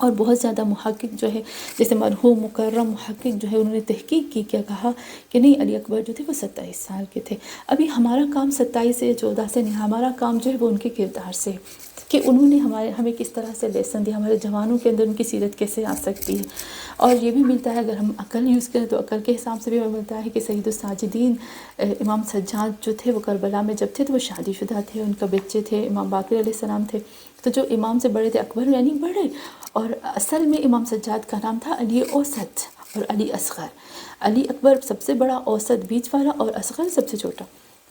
اور بہت زیادہ محقق جو ہے جیسے مرحوم مکرم محقق جو ہے انہوں نے تحقیق کی، کیا کہا کہ نہیں علی اکبر جو تھے وہ 27 سال کے تھے۔ ابھی ہمارا کام 27 سے 14 سے نہیں، ہمارا کام جو ہے وہ ان کے کردار سے، کہ انہوں نے ہمیں کس طرح سے لیسن دیا، ہمارے جوانوں کے اندر ان کی سیرت کیسے آ سکتی ہے۔ اور یہ بھی ملتا ہے اگر ہم عقل یوز کریں تو عقل کے حساب سے بھی ہمیں ملتا ہے کہ سید الساجدین امام سجاد جو تھے وہ کربلا میں جب تھے تو وہ شادی شدہ تھے، ان کا بچے تھے، امام باقر علیہ السلام تھے، تو جو امام سے بڑے تھے اکبر یعنی بڑے، اور اصل میں امام سجاد کا نام تھا علی اوسط اور علی اصغر۔ علی اکبر سب سے بڑا، اوسط بیچ والا، اور اصغر سب سے چھوٹا۔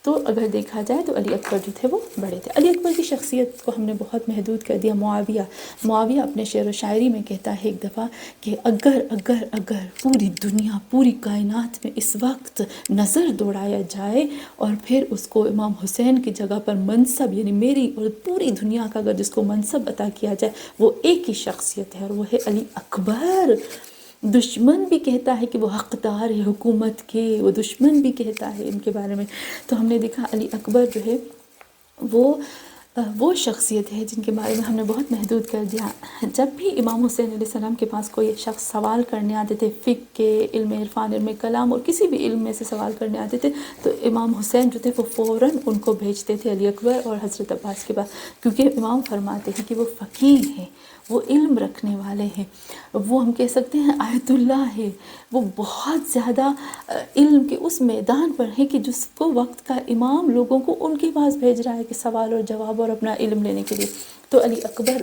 تو اگر دیکھا جائے تو علی اکبر جو تھے وہ بڑے تھے۔ علی اکبر کی شخصیت کو ہم نے بہت محدود کر دیا۔ معاویہ اپنے شعر و شاعری میں کہتا ہے ایک دفعہ کہ اگر پوری دنیا، پوری کائنات میں اس وقت نظر دوڑایا جائے اور پھر اس کو امام حسین کی جگہ پر منصب، یعنی میری اور پوری دنیا کا اگر جس کو منصب عطا کیا جائے وہ ایک ہی شخصیت ہے اور وہ ہے علی اکبر۔ دشمن بھی کہتا ہے کہ وہ حقدار ہے حکومت کے، وہ دشمن بھی کہتا ہے ان کے بارے میں۔ تو ہم نے دیکھا علی اکبر جو ہے وہ شخصیت ہے جن کے بارے میں ہم نے بہت محدود کر دیا۔ جب بھی امام حسین علیہ السلام کے پاس کوئی شخص سوال کرنے آتے تھے، فقہ کے، علم عرفان، علم کلام اور کسی بھی علم میں سے سوال کرنے آتے تھے تو امام حسین جو تھے وہ فوراً ان کو بھیجتے تھے علی اکبر اور حضرت عباس کے پاس، کیونکہ امام فرماتے ہیں کہ وہ فقیہ ہیں، وہ علم رکھنے والے ہیں، وہ ہم کہہ سکتے ہیں آیت اللہ ہے، وہ بہت زیادہ علم کے اس میدان پر ہیں کہ جس کو وقت کا امام لوگوں کو ان کے پاس بھیج رہا ہے کہ سوال اور جواب اور اپنا علم لینے کے لیے۔ تو علی اکبر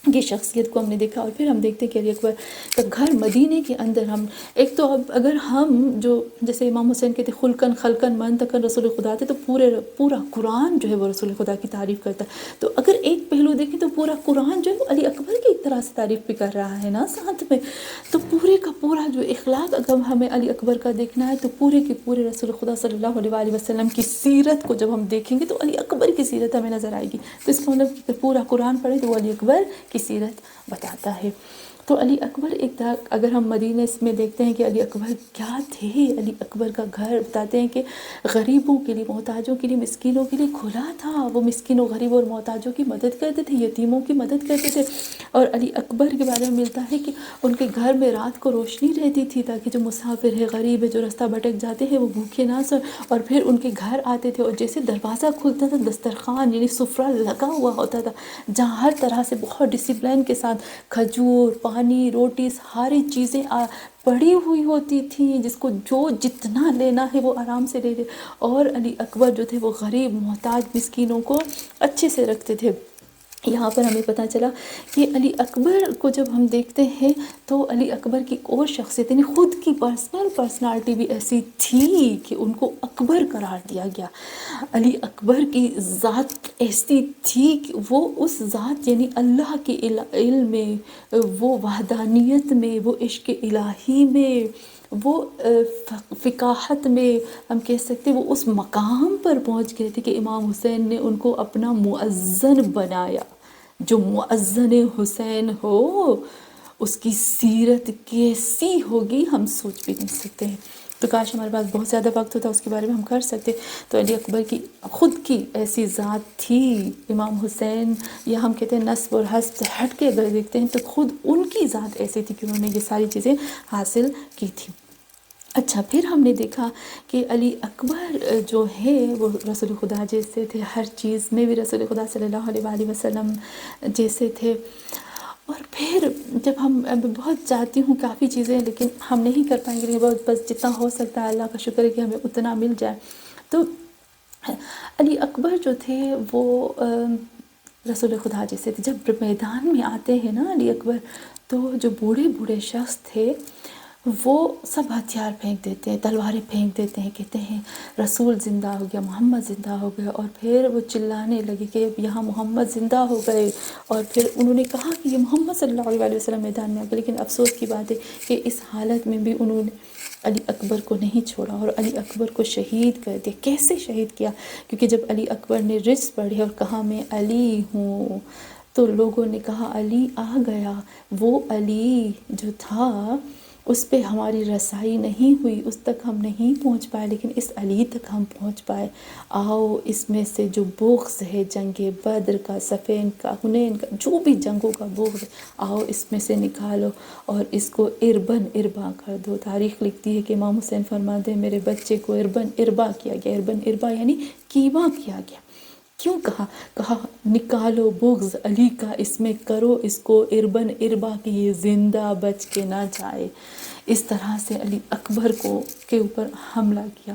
کی شخصیت کو ہم نے دیکھا، اور پھر ہم دیکھتے ہیں کہ علی اکبر کا گھر مدینے کے اندر ہم ایک تو اب اگر ہم جو جیسے امام حسین کہتے خلقن خلقن منطقن رسول خدا تھے، تو پورا قرآن جو ہے وہ رسول خدا کی تعریف کرتا ہے، تو اگر ایک پہلو دیکھیں تو پورا قرآن جو ہے وہ علی اکبر کی ایک طرح سے تعریف بھی کر رہا ہے نا ساتھ میں۔ تو پورے کا پورا جو اخلاق اگر ہمیں علی اکبر کا دیکھنا ہے تو پورے کے پورے رسول خدا صلی اللہ علیہ وآلہ وسلم کی سیرت کو جب ہم دیکھیں گے تو علی اکبر کی سیرت ہمیں نظر آئے گی۔ تو اس کا مطلب کہ پورا قرآن پڑھے تو وہ علی اکبر کی سیرت بتاتا ہے۔ تو علی اکبر ایک اگر ہم مدینہ میں دیکھتے ہیں کہ علی اکبر کیا تھے، علی اکبر کا گھر بتاتے ہیں کہ غریبوں کے لیے، محتاجوں کے لیے، مسکینوں کے لیے کھلا تھا۔ وہ مسکینوں، غریبوں اور محتاجوں کی مدد کرتے تھے، یتیموں کی مدد کرتے تھے۔ اور علی اکبر کے بارے میں ملتا ہے کہ ان کے گھر میں رات کو روشنی رہتی تھی تاکہ جو مسافر ہے، غریب ہے، جو رستہ بھٹک جاتے ہیں وہ بھوکے نہ سویں، اور پھر ان کے گھر آتے تھے اور جیسے دروازہ کھلتا تھا دسترخوان یعنی سفرہ لگا ہوا ہوتا تھا، جہاں ہر طرح سے بہت ڈسپلن کے ساتھ کھجور، پانی، روٹی، ساری چیزیں پڑی ہوئی ہوتی تھیں، جس کو جو جتنا لینا ہے وہ آرام سے لے لے۔ اور علی اکبر جو تھے وہ غریب، محتاج، مسکینوں کو اچھے سے رکھتے تھے۔ یہاں پر ہمیں پتہ چلا کہ علی اکبر کو جب ہم دیکھتے ہیں تو علی اکبر کی اور شخصیت یعنی خود کی پرسنالٹی بھی ایسی تھی کہ ان کو اکبر قرار دیا گیا۔ علی اکبر کی ذات ایسی تھی کہ وہ اس ذات یعنی اللہ کے علم میں، وہ وحدانیت میں، وہ عشق الہی میں، وہ فقاہت میں، ہم کہہ سکتے وہ اس مقام پر پہنچ گئے تھے کہ امام حسین نے ان کو اپنا مؤذن بنایا۔ جو مؤذن حسین ہو اس کی سیرت کیسی ہوگی ہم سوچ بھی نہیں سکتے ہیں۔ تو کاش ہمارے پاس بہت زیادہ وقت ہوتا اس کے بارے میں ہم کر سکتے۔ تو علی اکبر کی خود کی ایسی ذات تھی۔ امام حسین یا ہم کہتے ہیں نسب اور حسب سے ہٹ کے اگر دیکھتے ہیں تو خود ان کی ذات ایسی تھی کہ انہوں نے یہ ساری چیزیں حاصل کی تھی۔ اچھا، پھر ہم نے دیکھا کہ علی اکبر جو ہے وہ رسول خدا جیسے تھے، ہر چیز میں بھی رسول خدا صلی اللہ علیہ وآلہ وسلم جیسے تھے۔ اور پھر جب ہم بہت چاہتی ہوں کافی چیزیں لیکن ہم نہیں کر پائیں گے، لیکن بس جتنا ہو سکتا ہے اللہ کا شکر ہے کہ ہمیں اتنا مل جائے۔ تو علی اکبر جو تھے وہ رسول خدا جیسے تھے۔ جب میدان میں آتے ہیں نا علی اکبر تو جو بوڑھے شخص تھے وہ سب ہتھیار پھینک دیتے ہیں، تلواریں پھینک دیتے ہیں، کہتے ہیں رسول زندہ ہو گیا، محمد زندہ ہو گیا، اور پھر وہ چلانے لگے کہ یہاں محمد زندہ ہو گئے، اور پھر انہوں نے کہا کہ یہ محمد صلی اللہ علیہ وسلم میدان میں آ گئے۔ لیکن افسوس کی بات ہے کہ اس حالت میں بھی انہوں نے علی اکبر کو نہیں چھوڑا اور علی اکبر کو شہید کر دیا۔ کیسے شہید کیا؟ کیونکہ جب علی اکبر نے رجز پڑھے اور کہا میں علی ہوں تو لوگوں نے کہا علی آ گیا۔ وہ علی جو تھا اس پہ ہماری رسائی نہیں ہوئی، اس تک ہم نہیں پہنچ پائے، لیکن اس علی تک ہم پہنچ پائے۔ آؤ اس میں سے جو بغض ہے جنگ بدر کا، صفین کا، حنین کا، جو بھی جنگوں کا بغض ہے، آؤ اس میں سے نکالو اور اس کو اربن اربا کر دو۔ تاریخ لکھتی ہے کہ امام حسین فرماتے ہیں میرے بچے کو اربن اربا کیا گیا۔ اربن اربا یعنی کیما کیا گیا۔ کیوں کہا نکالو بغض علی کا، اس میں کرو اس کو اربن اربا کہ یہ زندہ بچ کے نہ جائے۔ اس طرح سے علی اکبر کے اوپر حملہ کیا۔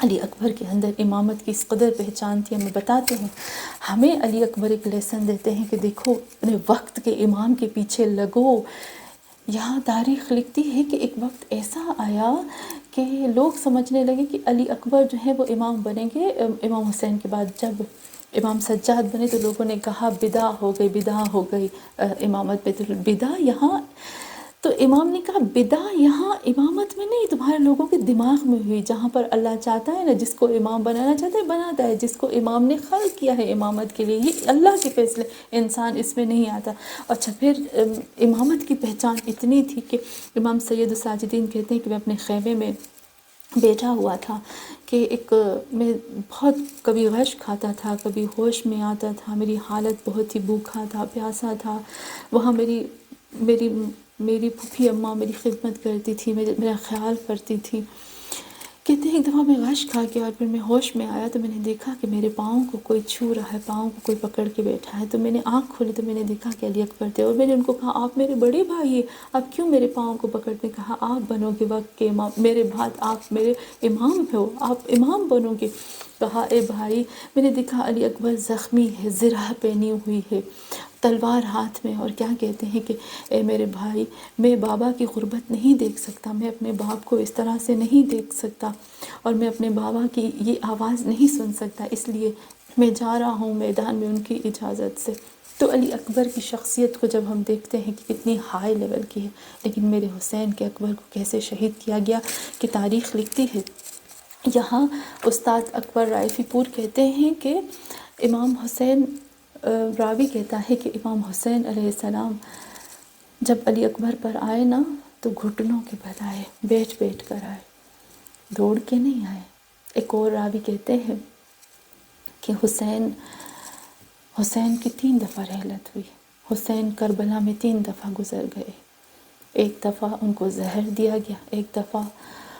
علی اکبر کے اندر امامت کی اس قدر پہچان تھی، ہمیں بتاتے ہیں، ہمیں علی اکبر ایک لیسن دیتے ہیں کہ دیکھو اپنے وقت کے امام کے پیچھے لگو۔ یہاں تاریخ لکھتی ہے کہ ایک وقت ایسا آیا کہ لوگ سمجھنے لگے کہ علی اکبر جو ہے وہ امام بنیں گے امام حسین کے بعد۔ جب امام سجاد بنے تو لوگوں نے کہا بدعا ہو گئی امامت پہ، تو بدعا یہاں، تو امام نے کہا بدعا یہاں امامت میں نہیں، تمہارے لوگوں کے دماغ میں ہوئی۔ جہاں پر اللہ چاہتا ہے نا، جس کو امام بنانا چاہتا ہے بناتا ہے، جس کو امام نے خلق کیا ہے امامت کے لیے، یہ اللہ کے فیصلے، انسان اس میں نہیں آتا۔ اچھا پھر امامت کی پہچان اتنی تھی کہ امام سید الساجدین کہتے ہیں کہ میں اپنے خیمے میں بیٹھا ہوا تھا کہ میں بہت کبھی غش کھاتا تھا، کبھی ہوش میں آتا تھا، میری حالت بہت ہی بھوکا تھا، پیاسا تھا۔ وہاں میری پھوپھی اماں میری خدمت کرتی تھی، میرا خیال کرتی تھی۔ کہتے ہیں ایک دفعہ میں غش کھا کے اور پھر میں ہوش میں آیا تو میں نے دیکھا کہ میرے پاؤں کو کوئی چھو رہا ہے، پاؤں کو کوئی پکڑ کے بیٹھا ہے۔ تو میں نے آنکھ کھولی تو میں نے دیکھا کہ علی اکبر تھے، اور میں نے ان کو کہا آپ میرے بڑے بھائی ہیں، آپ کیوں میرے پاؤں کو پکڑتے؟ کہا آپ بنو گے وقت کے امام، میرے بعد آپ میرے امام ہو، آپ امام بنو گے۔ کہا اے بھائی، میں نے دیکھا علی اکبر زخمی ہے، زرہ پہنی ہوئی ہے، تلوار ہاتھ میں، اور کیا کہتے ہیں کہ اے میرے بھائی، میں بابا کی غربت نہیں دیکھ سکتا، میں اپنے باپ کو اس طرح سے نہیں دیکھ سکتا، اور میں اپنے بابا کی یہ آواز نہیں سن سکتا، اس لیے میں جا رہا ہوں میدان میں ان کی اجازت سے۔ تو علی اکبر کی شخصیت کو جب ہم دیکھتے ہیں کہ کتنی ہائی لیول کی ہے، لیکن میرے حسین کے اکبر کو کیسے شہید کیا گیا کہ تاریخ لکھتی ہے۔ یہاں استاد اکبر رائفی پور کہتے ہیں کہ امام حسین، راوی کہتا ہے کہ امام حسین علیہ السلام جب علی اکبر پر آئے نا تو گھٹنوں کے بل آئے، بیٹھ بیٹھ کر آئے، دوڑ کے نہیں آئے۔ ایک اور راوی کہتے ہیں کہ حسین کی 3 دفعہ رحلت ہوئی، حسین کربلا میں 3 دفعہ گزر گئے۔ ایک دفعہ ان کو زہر دیا گیا، ایک دفعہ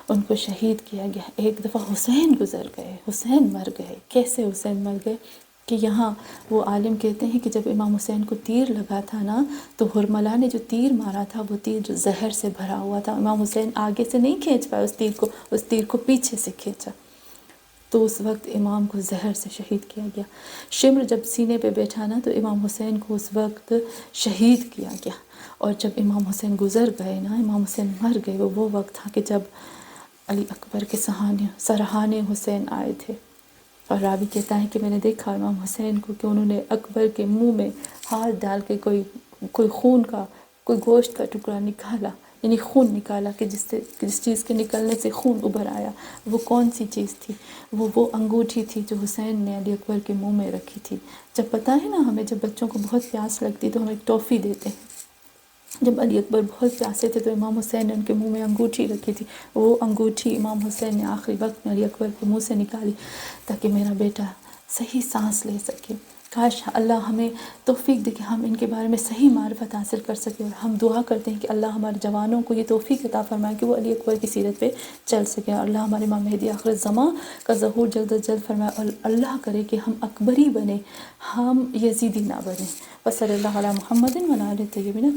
ان کو شہید کیا گیا، ایک دفعہ حسین گزر گئے، حسین مر گئے۔ کیسے حسین مر گئے کہ یہاں وہ عالم کہتے ہیں کہ جب امام حسین کو تیر لگا تھا نا تو حرملہ نے جو تیر مارا تھا وہ تیر زہر سے بھرا ہوا تھا۔ امام حسین آگے سے نہیں کھینچ پائے اس تیر کو پیچھے سے کھینچا، تو اس وقت امام کو زہر سے شہید کیا گیا۔ شمر جب سینے پہ بیٹھا نا تو امام حسین کو اس وقت شہید کیا گیا، اور جب امام حسین گزر گئے نا، امام حسین مر گئے، وہ وقت تھا کہ جب علی اکبر کے سرحانے حسین آئے تھے۔ اور راوی کہتا ہے کہ میں نے دیکھا امام حسین کو کہ انہوں نے اکبر کے منہ میں ہاتھ ڈال کے کوئی خون کا، کوئی گوشت کا ٹکڑا نکالا، یعنی خون نکالا کہ جس چیز کے نکلنے سے خون ابھر آیا۔ وہ کون سی چیز تھی؟ وہ انگوٹھی تھی جو حسین نے علی اکبر کے منہ میں رکھی تھی۔ جب پتہ ہے نا ہمیں، جب بچوں کو بہت پیاس لگتی تو ہم ایک ٹافی دیتے ہیں۔ جب علی اکبر بہت پیاسے تھے تو امام حسین نے ان کے منہ میں انگوٹھی رکھی تھی، وہ انگوٹھی امام حسین نے آخری وقت میں علی اکبر کے منہ سے نکالی تاکہ میرا بیٹا صحیح سانس لے سکے۔ کاش اللہ ہمیں توفیق دے کہ ہم ان کے بارے میں صحیح معرفت حاصل کر سکیں، اور ہم دعا کرتے ہیں کہ اللہ ہمارے جوانوں کو یہ توفیق عطا فرمائے کہ وہ علی اکبر کی سیرت پہ چل سکیں، اور اللہ ہمارے امام مہدی آخر الزماں کا ظہور جلد از جلد فرمائے، اور اللہ کرے کہ ہم اکبری بنیں، ہم یزیدی نہ بنیں۔ وصلی اللہ علی محمد و علی آلہ الطیبین۔